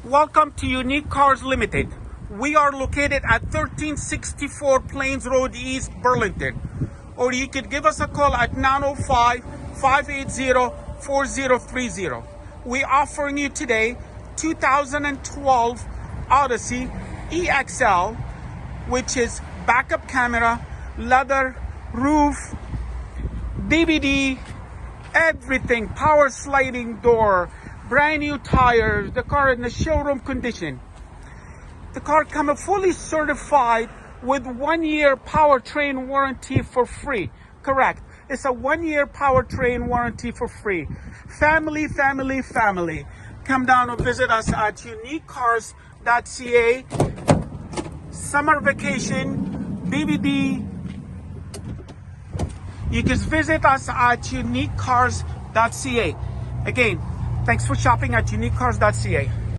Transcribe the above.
Welcome to Unique Cars Limited. We are located at 1364 Plains Road East, Burlington. Or you could give us a call at 905-580-4030. We're offering you today 2012 Odyssey EXL, which is backup camera, leather, roof, DVD, everything, power sliding door, brand new tires, the car in the showroom condition. The car comes fully certified with 1 year powertrain warranty for free. Correct. It's a 1 year powertrain warranty for free. Family. Come down and visit us at uniquecars.ca. Summer vacation, DVD. You can visit us at uniquecars.ca. Again, thanks for shopping at uniquecars.ca.